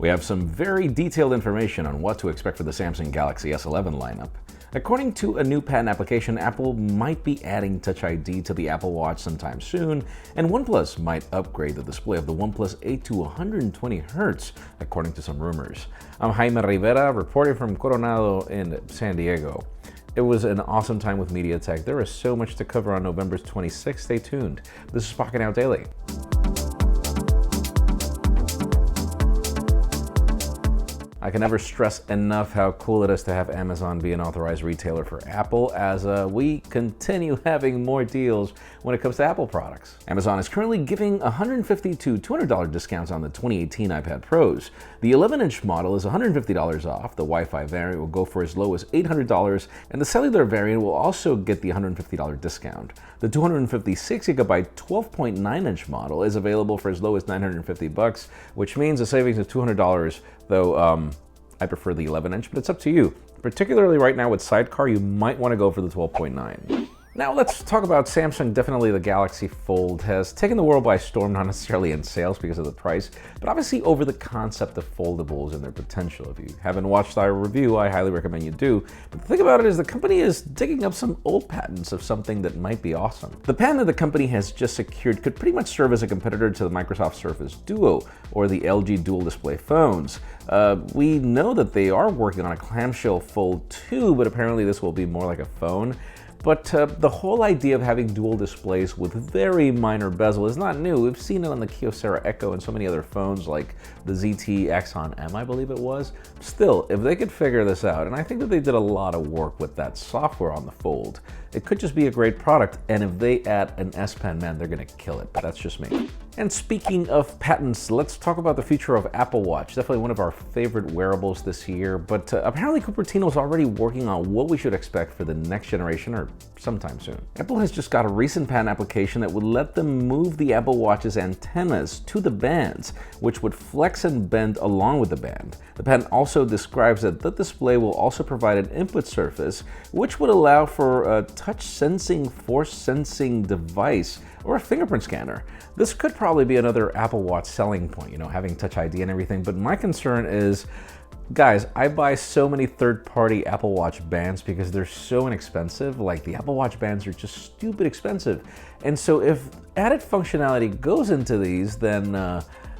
We have some very detailed information on what to expect for the Samsung Galaxy S11 lineup. According to a new patent application, Apple might be adding Touch ID to the Apple Watch sometime soon, and OnePlus might upgrade the display of the OnePlus 8 to 120 Hz, according to some rumors. I'm Jaime Rivera, reporting from Coronado in San Diego. It was an awesome time with MediaTek. There is so much to cover on November 26th. Stay tuned. This is Pocketnow Daily. I can never stress enough how cool it is to have Amazon be an authorized retailer for Apple as we continue having more deals when it comes to Apple products. Amazon is currently giving $150 to $200 discounts on the 2018 iPad Pros. The 11-inch model is $150 off, the Wi-Fi variant will go for as low as $800, and the cellular variant will also get the $150 discount. The 256GB 12.9-inch model is available for as low as $950, which means a savings of $200, though I prefer the 11-inch, but it's up to you. Particularly right now with Sidecar, you might want to go for the 12.9. Now let's talk about Samsung. Definitely the Galaxy Fold has taken the world by storm, not necessarily in sales because of the price, but obviously over the concept of foldables and their potential. If you haven't watched our review, I highly recommend you do. But the thing about it is the company is digging up some old patents of something that might be awesome. The patent that the company has just secured could pretty much serve as a competitor to the Microsoft Surface Duo or the LG dual display phones. We know that they are working on a clamshell Fold 2, but apparently this will be more like a phone. But the whole idea of having dual displays with very minor bezel is not new. We've seen it on the Kyocera Echo and so many other phones like the ZT Axon M, I believe it was. Still, if they could figure this out, and I think that they did a lot of work with that software on the Fold, it could just be a great product, and if they add an S Pen, man, they're gonna kill it, but that's just me. And speaking of patents, let's talk about the future of Apple Watch. Definitely one of our favorite wearables this year, but apparently Cupertino is already working on what we should expect for the next generation or sometime soon. Apple has just got a recent patent application that would let them move the Apple Watch's antennas to the bands, which would flex and bend along with the band. The patent also describes that the display will also provide an input surface, which would allow for a touch sensing, force sensing device or a fingerprint scanner. This could probably be another Apple Watch selling point, you know, having Touch ID and everything, but my concern is, guys, I buy so many third-party Apple Watch bands because they're so inexpensive. Like, the Apple Watch bands are just stupid expensive. And so if added functionality goes into these, then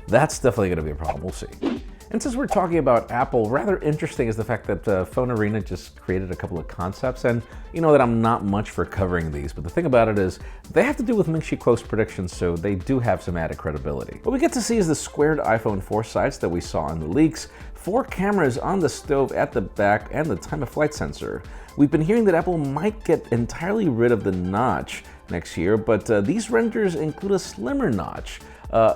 that's definitely gonna be a problem. We'll see. And since we're talking about Apple, rather interesting is the fact that Phone Arena just created a couple of concepts, and you know that I'm not much for covering these, but the thing about it is they have to do with Ming-Chi Kuo's predictions, so they do have some added credibility. What we get to see is the squared iPhone 4 sides that we saw in the leaks, 4 cameras on the stove at the back, and the time of flight sensor. We've been hearing that Apple might get entirely rid of the notch next year, but these renders include a slimmer notch.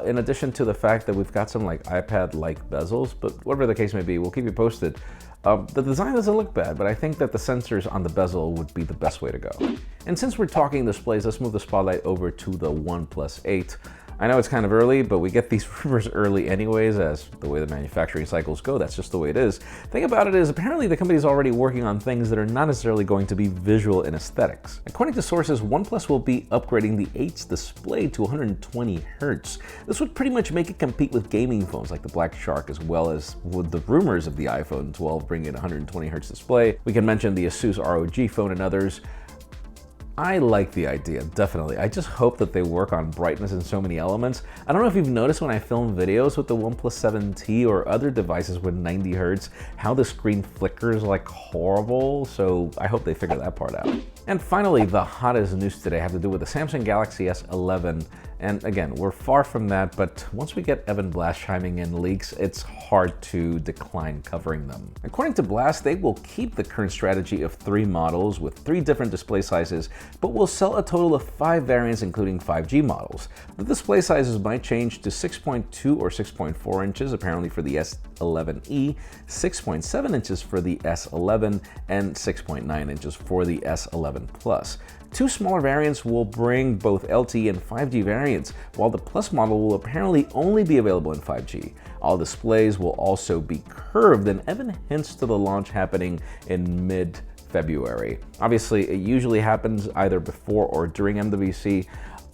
In addition to the fact that we've got some like iPad-like bezels, but whatever the case may be, we'll keep you posted. The design doesn't look bad, but I think that the sensors on the bezel would be the best way to go. And since we're talking displays, let's move the spotlight over to the OnePlus 8. I know it's kind of early, but we get these rumors early anyways, as the way the manufacturing cycles go, that's just the way it is. The thing about it is, apparently the company is already working on things that are not necessarily going to be visual in aesthetics. According to sources, OnePlus will be upgrading the 8's display to 120 Hz. This would pretty much make it compete with gaming phones like the Black Shark, as well as with the rumors of the iPhone 12 bringing a 120 Hz display. We can mention the Asus ROG phone and others. I like the idea, definitely. I just hope that they work on brightness in so many elements. I don't know if you've noticed when I film videos with the OnePlus 7T or other devices with 90 Hz, how the screen flickers like horrible, so I hope they figure that part out. And finally, the hottest news today have to do with the Samsung Galaxy S11. And again, we're far from that, but once we get Evan Blass chiming in leaks, it's hard to decline covering them. According to Blass, they will keep the current strategy of 3 models with 3 different display sizes, but will sell a total of 5 variants, including 5G models. The display sizes might change to 6.2 or 6.4 inches, apparently for the S11e, 6.7 inches for the S11, and 6.9 inches for the S11 Plus. 2 smaller variants will bring both LTE and 5G variants, while the Plus model will apparently only be available in 5G. All displays will also be curved, and Evan hints to the launch happening in mid-February. Obviously, it usually happens either before or during MWC.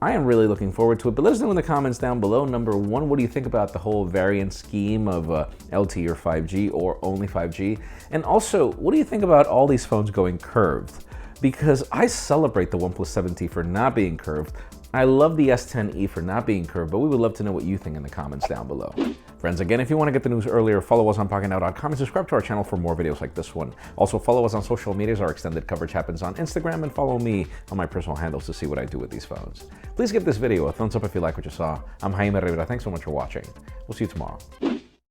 I am really looking forward to it, but let us know in the comments down below. Number one, what do you think about the whole variant scheme of LTE or 5G or only 5G? And also, what do you think about all these phones going curved? Because I celebrate the OnePlus 7T for not being curved. I love the S10e for not being curved, but we would love to know what you think in the comments down below. Friends, again, if you want to get the news earlier, follow us on Pocketnow.com and subscribe to our channel for more videos like this one. Also, follow us on social medias. Our extended coverage happens on Instagram, and follow me on my personal handles to see what I do with these phones. Please give this video a thumbs up if you like what you saw. I'm Jaime Rivera. Thanks so much for watching. We'll see you tomorrow.